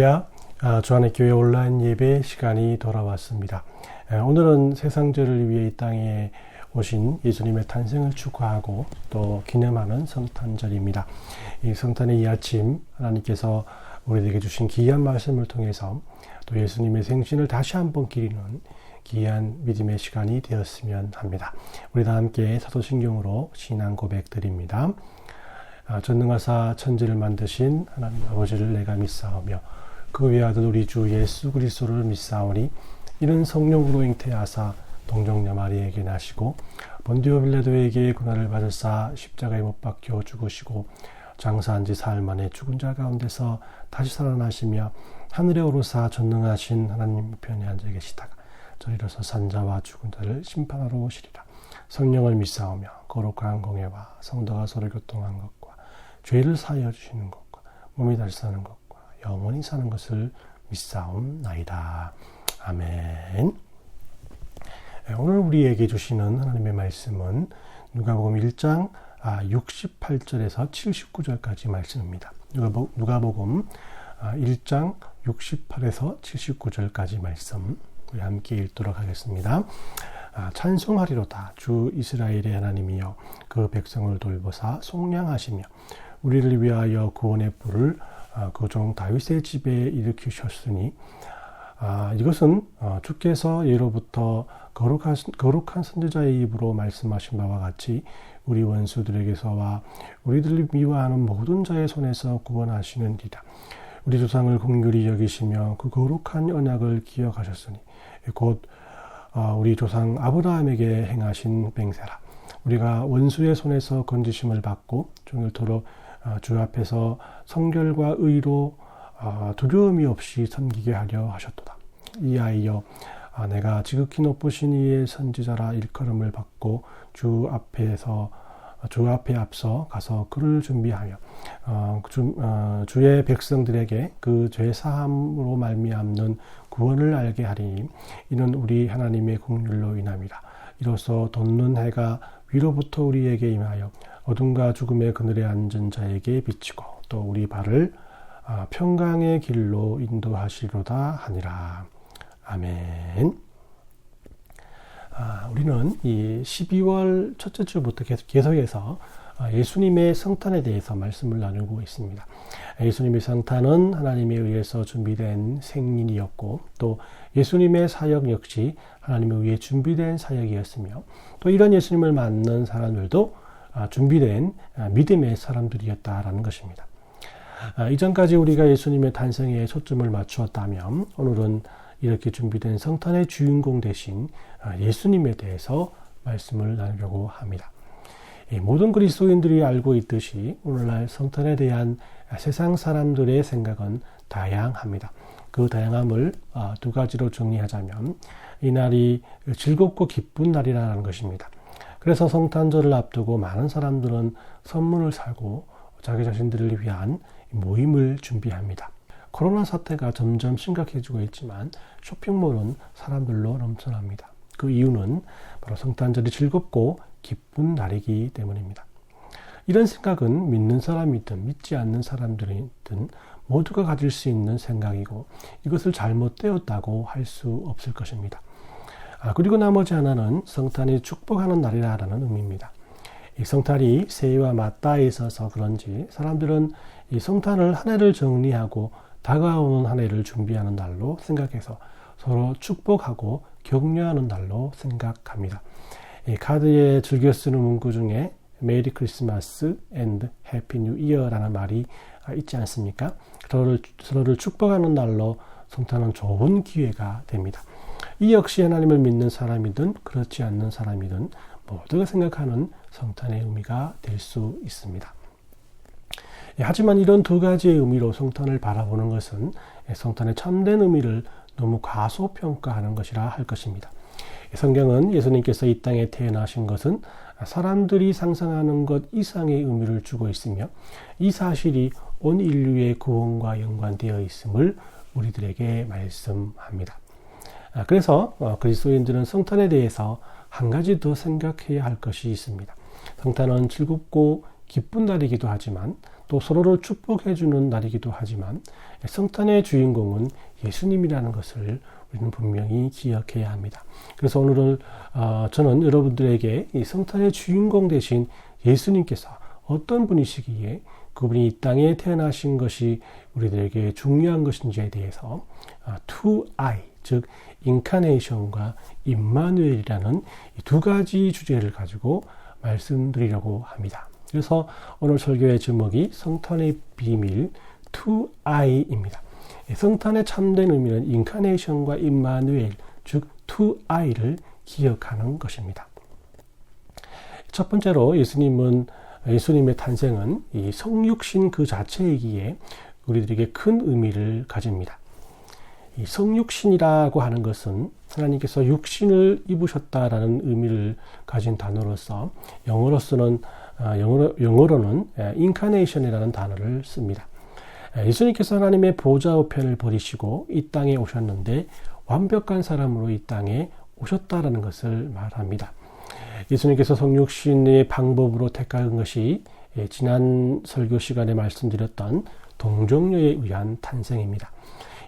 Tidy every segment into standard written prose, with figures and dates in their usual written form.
할렐루야. 주안의 교회 온라인 예배 시간이 돌아왔습니다. 오늘은 세상죄를 위해 이 땅에 오신 예수님의 탄생을 축하하고 또 기념하는 성탄절입니다. 이 성탄의 이 아침 하나님께서 우리에게 주신 귀한 말씀을 통해서 또 예수님의 생신을 다시 한번 기리는 귀한 믿음의 시간이 되었으면 합니다. 우리 다 함께 사도신경으로 신앙 고백 드립니다. 전능하사 천지를 만드신 하나님 아버지를 내가 믿사오며 그 외아들 우리 주 예수 그리스도를 믿사오니 이는 성령으로 잉태하사 동정녀 마리에게 나시고 본디오 빌라도에게 고난을 받으사 십자가에 못 박혀 죽으시고 장사한 지 사흘 만에 죽은 자 가운데서 다시 살아나시며 하늘에 오르사 전능하신 하나님 편에 앉아 계시다가 저리로서 산자와 죽은 자를 심판하러 오시리라. 성령을 믿사오며 거룩한 공예와 성도가 서로 교통한 것과 죄를 사하여 주시는 것과 몸이 다시 사는 것과 영원히 사는 것을 믿사옵나이다. 아멘. 오늘 우리에게 주시는 하나님의 말씀은 누가복음 1장 68절에서 79절까지 말씀입니다. 누가복음 1장 68에서 79절까지 말씀 우리 함께 읽도록 하겠습니다. 찬송하리로다 주 이스라엘의 하나님이여 그 백성을 돌보사 속량하시며 우리를 위하여 구원의 뿔을 그 종 다윗의 집에 일으키셨으니 이것은 주께서 예로부터 거룩한 선지자의 입으로 말씀하신 바와 같이 우리 원수들에게서와 우리들을 미워하는 모든 자의 손에서 구원하시는이다. 우리 조상을 긍휼히 여기시며 그 거룩한 언약을 기억하셨으니 곧 우리 조상 아브라함에게 행하신 맹세라. 우리가 원수의 손에서 건지심을 받고 종일토록 주 앞에서 성결과 의로 두려움이 없이 섬기게 하려 하셨도다. 이하이여 내가 지극히 높으신 이의 선지자라 일컬음을 받고 주 앞에 앞서 가서 그를 준비하며 주의 백성들에게 그 죄사함으로 말미암는 구원을 알게 하리니 이는 우리 하나님의 긍휼로 인함이라. 이로써 돋는 해가 위로부터 우리에게 임하여 어둠과 죽음의 그늘에 앉은 자에게 비치고 또 우리 발을 평강의 길로 인도하시리로다 하니라. 아멘. 우리는 이 12월 첫째 주부터 계속해서 예수님의 성탄에 대해서 말씀을 나누고 있습니다. 예수님의 성탄은 하나님에 의해서 준비된 생린이었고 또 예수님의 사역 역시 하나님에 의해 준비된 사역이었으며 또 이런 예수님을 맞는 사람들도 준비된 믿음의 사람들이었다라는 것입니다. 이전까지 우리가 예수님의 탄생에 초점을 맞추었다면 오늘은 이렇게 준비된 성탄의 주인공 되신 예수님에 대해서 말씀을 나누려고 합니다. 모든 그리스도인들이 알고 있듯이 오늘날 성탄에 대한 세상 사람들의 생각은 다양합니다. 그 다양함을 두 가지로 정리하자면 이 날이 즐겁고 기쁜 날이라는 것입니다. 그래서 성탄절을 앞두고 많은 사람들은 선물을 사고 자기 자신들을 위한 모임을 준비합니다. 코로나 사태가 점점 심각해지고 있지만 쇼핑몰은 사람들로 넘쳐납니다. 그 이유는 바로 성탄절이 즐겁고 기쁜 날이기 때문입니다. 이런 생각은 믿는 사람이든 믿지 않는 사람들이든 모두가 가질 수 있는 생각이고 이것을 잘못되었다고 할 수 없을 것입니다. 그리고 나머지 하나는 성탄이 축복하는 날이라는 의미입니다. 이 성탄이 새해와 맞닿아 있어서 그런지 사람들은 이 성탄을 한 해를 정리하고 다가오는 한 해를 준비하는 날로 생각해서 서로 축복하고 격려하는 날로 생각합니다. 이 카드에 즐겨 쓰는 문구 중에 메리 크리스마스 앤드 해피 뉴 이어라는 말이 있지 않습니까? 서로를 축복하는 날로 성탄은 좋은 기회가 됩니다. 이 역시 하나님을 믿는 사람이든 그렇지 않는 사람이든 모두가 생각하는 성탄의 의미가 될 수 있습니다. 하지만 이런 두 가지의 의미로 성탄을 바라보는 것은 성탄의 참된 의미를 너무 과소평가하는 것이라 할 것입니다. 성경은 예수님께서 이 땅에 태어나신 것은 사람들이 상상하는 것 이상의 의미를 주고 있으며 이 사실이 온 인류의 구원과 연관되어 있음을 우리들에게 말씀합니다. 그래서 그리스도인들은 성탄에 대해서 한 가지 더 생각해야 할 것이 있습니다. 성탄은 즐겁고 기쁜 날이기도 하지만 또 서로를 축복해주는 날이기도 하지만 성탄의 주인공은 예수님이라는 것을 우리는 분명히 기억해야 합니다. 그래서 오늘은 저는 여러분들에게 이 성탄의 주인공 되신 예수님께서 어떤 분이시기에 그분이 이 땅에 태어나신 것이 우리들에게 중요한 것인지에 대해서 To I, 즉 인카네이션과 임마누엘이라는 이 두 가지 주제를 가지고 말씀드리려고 합니다. 그래서 오늘 설교의 제목이 성탄의 비밀 To I입니다. 성탄의 참된 의미는 인카네이션과 임마누엘, 즉 To I를 기억하는 것입니다. 첫 번째로 예수님의 탄생은 이 성육신 그 자체이기에 우리들에게 큰 의미를 가집니다. 이 성육신이라고 하는 것은 하나님께서 육신을 입으셨다라는 의미를 가진 단어로서 영어로는 incarnation이라는 단어를 씁니다. 예수님께서 하나님의 보좌 우편을 버리시고 이 땅에 오셨는데 완벽한 사람으로 이 땅에 오셨다라는 것을 말합니다. 예수님께서 성육신의 방법으로 택한 것이 지난 설교 시간에 말씀드렸던 동정녀에 의한 탄생입니다.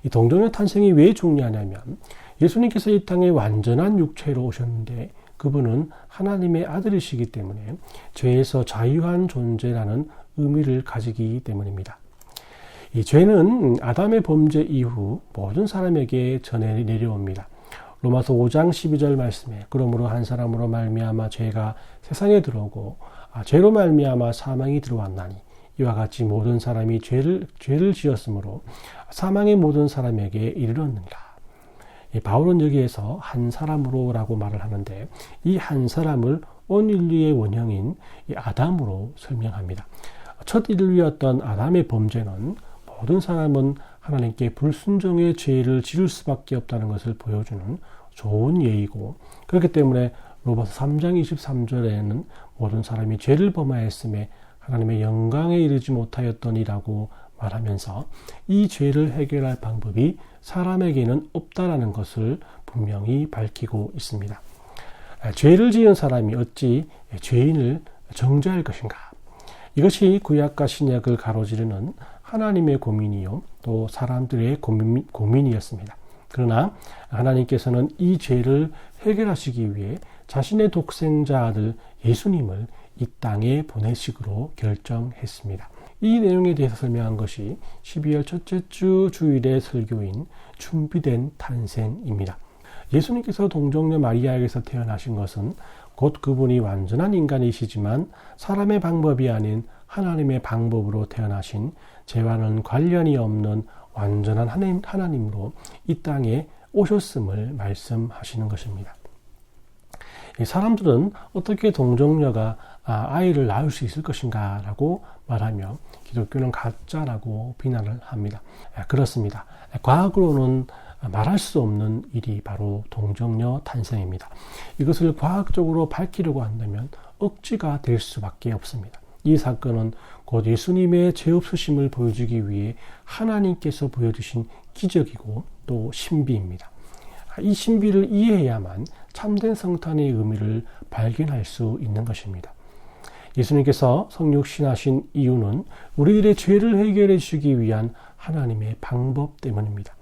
이 동정녀 탄생이 왜 중요하냐면 예수님께서 이 땅에 완전한 육체로 오셨는데 그분은 하나님의 아들이시기 때문에 죄에서 자유한 존재라는 의미를 가지기 때문입니다. 이 죄는 아담의 범죄 이후 모든 사람에게 전해 내려옵니다. 로마서 5장 12절 말씀에 그러므로 한 사람으로 말미암아 죄가 세상에 들어오고 죄로 말미암아 사망이 들어왔나니 이와 같이 모든 사람이 죄를 지었으므로 사망의 모든 사람에게 이르렀느니라. 바울은 여기에서 한 사람으로라고 말을 하는데 이 한 사람을 온 인류의 원형인 아담으로 설명합니다. 첫 인류였던 아담의 범죄는 모든 사람은 하나님께 불순종의 죄를 지을 수밖에 없다는 것을 보여주는 좋은 예이고 그렇기 때문에 로마서 3장 23절에는 모든 사람이 죄를 범하였음에 하나님의 영광에 이르지 못하였더니라고 말하면서 이 죄를 해결할 방법이 사람에게는 없다라는 것을 분명히 밝히고 있습니다. 죄를 지은 사람이 어찌 죄인을 정죄할 것인가? 이것이 구약과 신약을 가로지르는 하나님의 고민이요 또 사람들의 고민이었습니다. 그러나 하나님께서는 이 죄를 해결하시기 위해 자신의 독생자 아들 예수님을 이 땅에 보내시기로 결정했습니다. 이 내용에 대해서 설명한 것이 12월 첫째 주 주일의 설교인 준비된 탄생입니다. 예수님께서 동정녀 마리아에게서 태어나신 것은 곧 그분이 완전한 인간이시지만 사람의 방법이 아닌 하나님의 방법으로 태어나신 죄와는 관련이 없는 완전한 하나님으로 이 땅에 오셨음을 말씀하시는 것입니다. 사람들은 어떻게 동정녀가 아이를 낳을 수 있을 것인가 라고 말하며 기독교는 가짜라고 비난을 합니다. 그렇습니다. 과학으로는 말할 수 없는 일이 바로 동정녀 탄생입니다. 이것을 과학적으로 밝히려고 한다면 억지가 될 수밖에 없습니다. 이 사건은 곧 예수님의 죄 없으심을 보여주기 위해 하나님께서 보여주신 기적이고 또 신비입니다. 이 신비를 이해해야만 참된 성탄의 의미를 발견할 수 있는 것입니다. 예수님께서 성육신하신 이유는 우리들의 죄를 해결해 주시기 위한 하나님의 방법 때문입니다.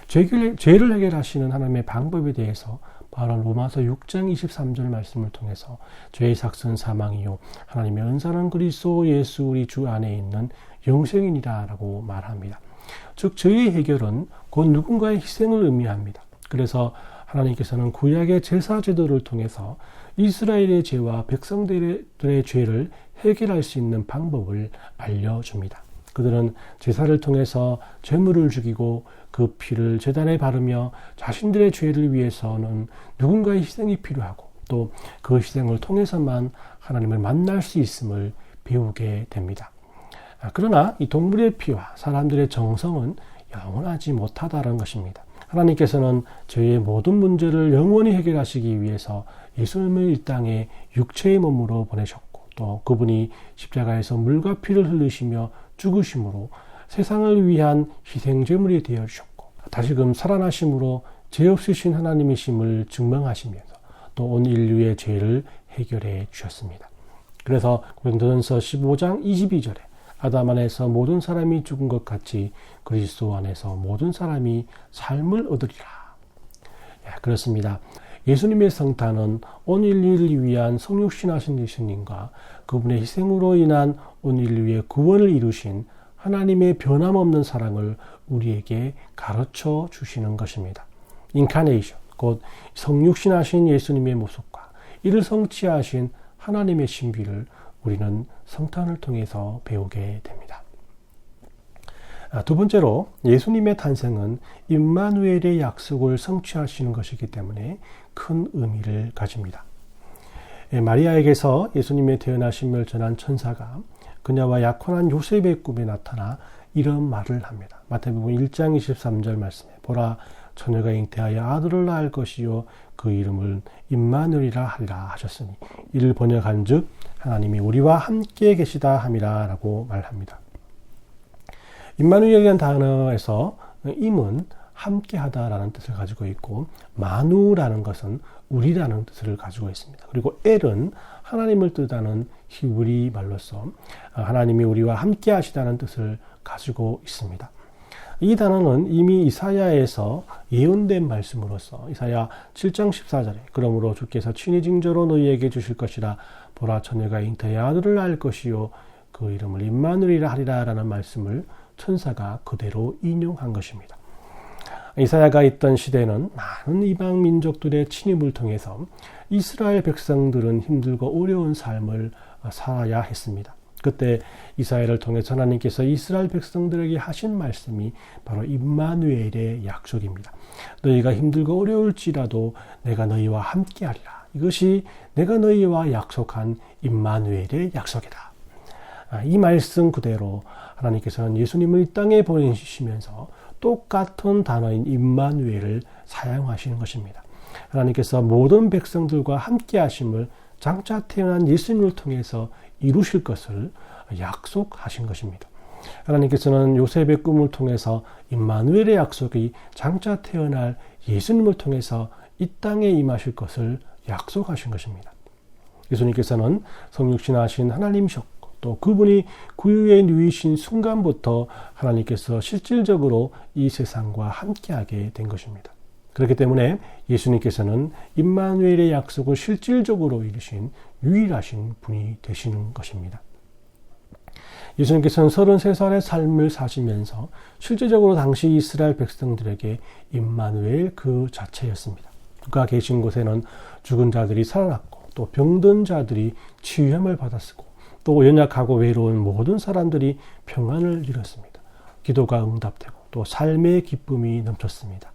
죄를 해결하시는 하나님의 방법에 대해서 바로 로마서 6장 23절 말씀을 통해서 죄의 삭은 사망이요 하나님의 은사는 그리스도 예수 우리 주 안에 있는 영생이니라 라고 말합니다. 즉 죄의 해결은 곧 누군가의 희생을 의미합니다. 그래서 하나님께서는 구약의 제사 제도를 통해서 이스라엘의 죄와 백성들의 죄를 해결할 수 있는 방법을 알려줍니다. 그들은 제사를 통해서 제물을 죽이고 그 피를 제단에 바르며 자신들의 죄를 위해서는 누군가의 희생이 필요하고 또 그 희생을 통해서만 하나님을 만날 수 있음을 배우게 됩니다. 그러나 이 동물의 피와 사람들의 정성은 영원하지 못하다는 것입니다. 하나님께서는 죄의 모든 문제를 영원히 해결하시기 위해서 예수님을 이 땅에 육체의 몸으로 보내셨고 또 그분이 십자가에서 물과 피를 흘리시며 죽으심으로 세상을 위한 희생제물이 되어주셨고 다시금 살아나심으로 죄 없으신 하나님이심을 증명하시면서 또 온 인류의 죄를 해결해 주셨습니다. 그래서 고린도전서 15장 22절에 아담 안에서 모든 사람이 죽은 것 같이 그리스도 안에서 모든 사람이 삶을 얻으리라. 그렇습니다. 예수님의 성탄은 온 인류를 위한 성육신하신 예수님과 그분의 희생으로 인한 온 인류 위의 구원을 이루신 하나님의 변함없는 사랑을 우리에게 가르쳐 주시는 것입니다. 인카네이션, 곧 성육신하신 예수님의 모습과 이를 성취하신 하나님의 신비를 우리는 성탄을 통해서 배우게 됩니다. 두 번째로 예수님의 탄생은 임마누엘의 약속을 성취하시는 것이기 때문에 큰 의미를 가집니다. 마리아에게서 예수님의 태어나심을 전한 천사가 그녀와 약혼한 요셉의 꿈에 나타나 이런 말을 합니다. 마태복음 1장 23절 말씀에 보라 처녀가 잉태하여 아들을 낳을 것이요 그 이름을 임마누엘이라 하리라 하셨으니 이를 번역한즉 하나님이 우리와 함께 계시다 함이라 라고 말합니다. 임마누엘이라는 단어에서 임은 함께하다라는 뜻을 가지고 있고 마누라는 것은 우리라는 뜻을 가지고 있습니다. 그리고 엘은 하나님을 뜻하는 히브리 말로서 하나님이 우리와 함께 하시다는 뜻을 가지고 있습니다. 이 단어는 이미 이사야에서 예언된 말씀으로서 이사야 7장 14절에 그러므로 주께서 친히 징조로 너희에게 주실 것이라 보라 처녀가 잉태하여 아들을 낳을 것이요 그 이름을 임마누엘이라 하리라 라는 말씀을 천사가 그대로 인용한 것입니다. 이사야가 있던 시대는 많은 이방 민족들의 침입을 통해서 이스라엘 백성들은 힘들고 어려운 삶을 살아야 했습니다. 그때 이사야를 통해서 하나님께서 이스라엘 백성들에게 하신 말씀이 바로 임마누엘의 약속입니다. 너희가 힘들고 어려울지라도 내가 너희와 함께하리라. 이것이 내가 너희와 약속한 임마누엘의 약속이다. 이 말씀 그대로 하나님께서는 예수님을 이 땅에 보내시면서 똑같은 단어인 임마누엘을 사용하시는 것입니다. 하나님께서 모든 백성들과 함께 하심을 장차 태어난 예수님을 통해서 이루실 것을 약속하신 것입니다. 하나님께서는 요셉의 꿈을 통해서 임마누엘의 약속이 장차 태어날 예수님을 통해서 이 땅에 임하실 것을 약속하신 것입니다. 예수님께서는 성육신하신 하나님이셨고 또 그분이 구유에 누이신 순간부터 하나님께서 실질적으로 이 세상과 함께하게 된 것입니다. 그렇기 때문에 예수님께서는 임마누엘의 약속을 실질적으로 이루신 유일하신 분이 되시는 것입니다. 예수님께서는 33살의 삶을 사시면서 실제적으로 당시 이스라엘 백성들에게 임마누엘 그 자체였습니다. 그가 계신 곳에는 죽은 자들이 살아났고 또 병든 자들이 치유함을 받았고 또 연약하고 외로운 모든 사람들이 평안을 이뤘습니다. 기도가 응답되고 또 삶의 기쁨이 넘쳤습니다.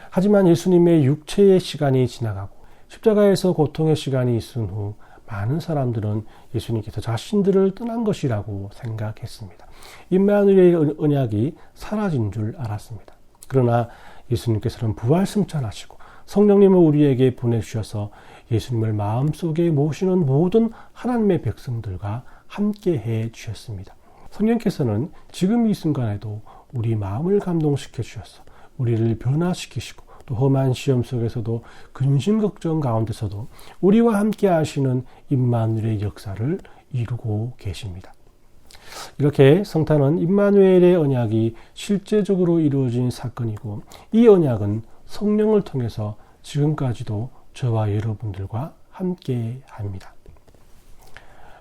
하지만 예수님의 육체의 시간이 지나가고 십자가에서 고통의 시간이 있은 후 많은 사람들은 예수님께서 자신들을 떠난 것이라고 생각했습니다. 임마누엘의 언약이 사라진 줄 알았습니다. 그러나 예수님께서는 부활승천하시고 성령님을 우리에게 보내주셔서 예수님을 마음속에 모시는 모든 하나님의 백성들과 함께 해 주셨습니다. 성령께서는 지금 이 순간에도 우리 마음을 감동시켜 주셔서 우리를 변화시키시고 또 험한 시험 속에서도 근심 걱정 가운데서도 우리와 함께 하시는 임마누엘의 역사를 이루고 계십니다. 이렇게 성탄은 임마누엘의 언약이 실제적으로 이루어진 사건이고 이 언약은 성령을 통해서 지금까지도 저와 여러분들과 함께 합니다.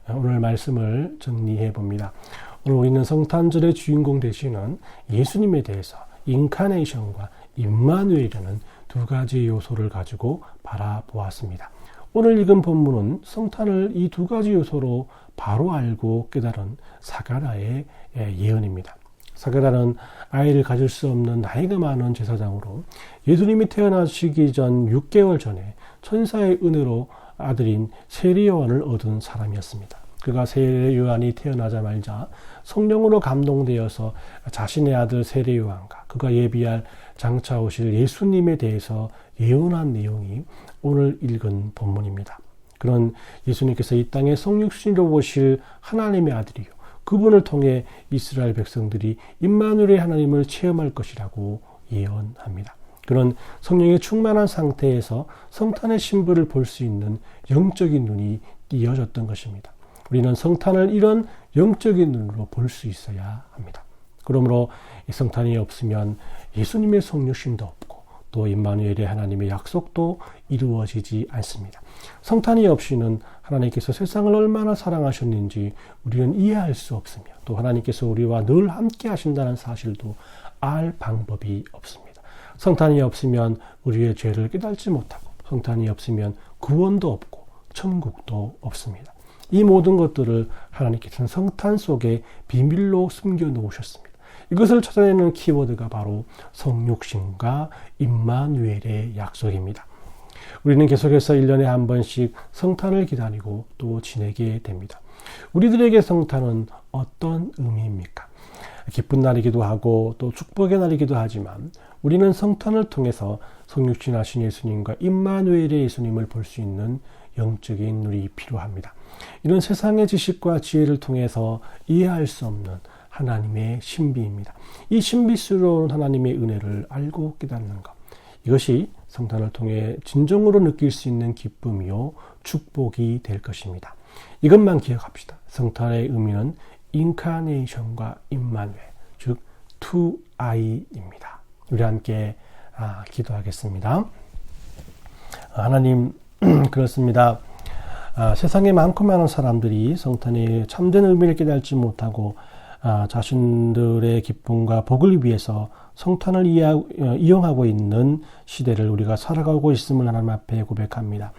오늘 말씀을 정리해 봅니다. 오늘 우리는 성탄절의 주인공 되시는 예수님에 대해서 인카네이션과 임마누엘이라는 두 가지 요소를 가지고 바라보았습니다. 오늘 읽은 본문은 성탄을 이 두 가지 요소로 바로 알고 깨달은 사가랴의 예언입니다. 사가랴는 아이를 가질 수 없는 나이가 많은 제사장으로 예수님이 태어나시기 전 6개월 전에 천사의 은혜로 아들인 세례요한을 얻은 사람이었습니다. 그가 세례요한이 태어나자마자 성령으로 감동되어서 자신의 아들 세례요한과 그가 예비할 장차 오실 예수님에 대해서 예언한 내용이 오늘 읽은 본문입니다. 그런 예수님께서 이 땅에 성육신으로 오실 하나님의 아들이요 그분을 통해 이스라엘 백성들이 임마누엘의 하나님을 체험할 것이라고 예언합니다. 그런 성령의 충만한 상태에서 성탄의 신부를 볼 수 있는 영적인 눈이 띄어졌던 것입니다. 우리는 성탄을 이런 영적인 눈으로 볼 수 있어야 합니다. 그러므로 이 성탄이 없으면 예수님의 성육신도 없고 또 임마누엘의 하나님의 약속도 이루어지지 않습니다. 성탄이 없이는 하나님께서 세상을 얼마나 사랑하셨는지 우리는 이해할 수 없으며 또 하나님께서 우리와 늘 함께 하신다는 사실도 알 방법이 없습니다. 성탄이 없으면 우리의 죄를 깨닫지 못하고 성탄이 없으면 구원도 없고 천국도 없습니다. 이 모든 것들을 하나님께서는 성탄 속에 비밀로 숨겨 놓으셨습니다. 이것을 찾아내는 키워드가 바로 성육신과 임마누엘의 약속입니다. 우리는 계속해서 1년에 한 번씩 성탄을 기다리고 또 지내게 됩니다. 우리들에게 성탄은 어떤 의미입니까? 기쁜 날이기도 하고 또 축복의 날이기도 하지만 우리는 성탄을 통해서 성육신하신 예수님과 임마누엘의 예수님을 볼 수 있는 영적인 눈이 필요합니다. 이런 세상의 지식과 지혜를 통해서 이해할 수 없는 하나님의 신비입니다. 이 신비스러운 하나님의 은혜를 알고 깨닫는 것, 이것이 성탄을 통해 진정으로 느낄 수 있는 기쁨이요 축복이 될 것입니다. 이것만 기억합시다. 성탄의 의미는 인카네이션과 임마누엘, 즉 2I입니다. 우리 함께 기도하겠습니다. 하나님, 그렇습니다. 세상에 많고 많은 사람들이 성탄의 참된 의미를 깨닫지 못하고 자신들의 기쁨과 복을 위해서 성탄을 이용하고 있는 시대를 우리가 살아가고 있음을 하나님 앞에 고백합니다.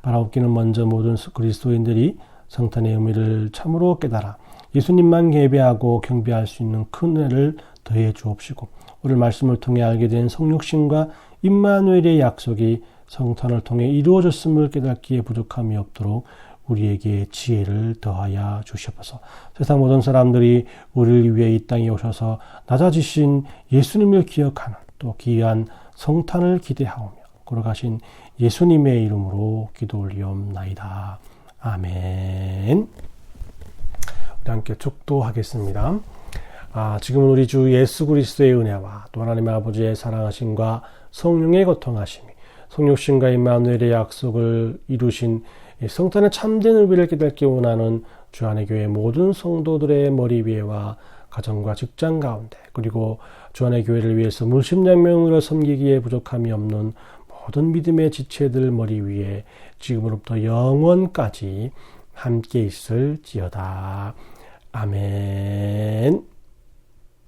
바라옵기는 먼저 모든 그리스도인들이 성탄의 의미를 참으로 깨달아 예수님만 예배하고 경배할 수 있는 큰 은혜를 더해 주옵시고 오늘 말씀을 통해 알게 된 성육신과 임마누엘의 약속이 성탄을 통해 이루어졌음을 깨닫기에 부족함이 없도록 우리에게 지혜를 더하여 주시옵소서. 세상 모든 사람들이 우리를 위해 이 땅에 오셔서 낮아지신 예수님을 기억하는 또 귀한 성탄을 기대하오며 걸어가신 예수님의 이름으로 기도 올리옵나이다. 아멘. 우리 함께 축도하겠습니다. 지금은 우리 주 예수 그리스도의 은혜와 또 하나님 아버지의 사랑하심과 성령의 고통하심이 성육신과 임마누엘의 약속을 이루신 성탄의 참된 의미를 깨닫기 원하는 주안의 교회 모든 성도들의 머리 위에와 가정과 직장 가운데 그리고 주안의 교회를 위해서 물심양면으로 섬기기에 부족함이 없는 모든 믿음의 지체들 머리 위에 지금으로부터 영원까지 함께 있을지어다. 아멘.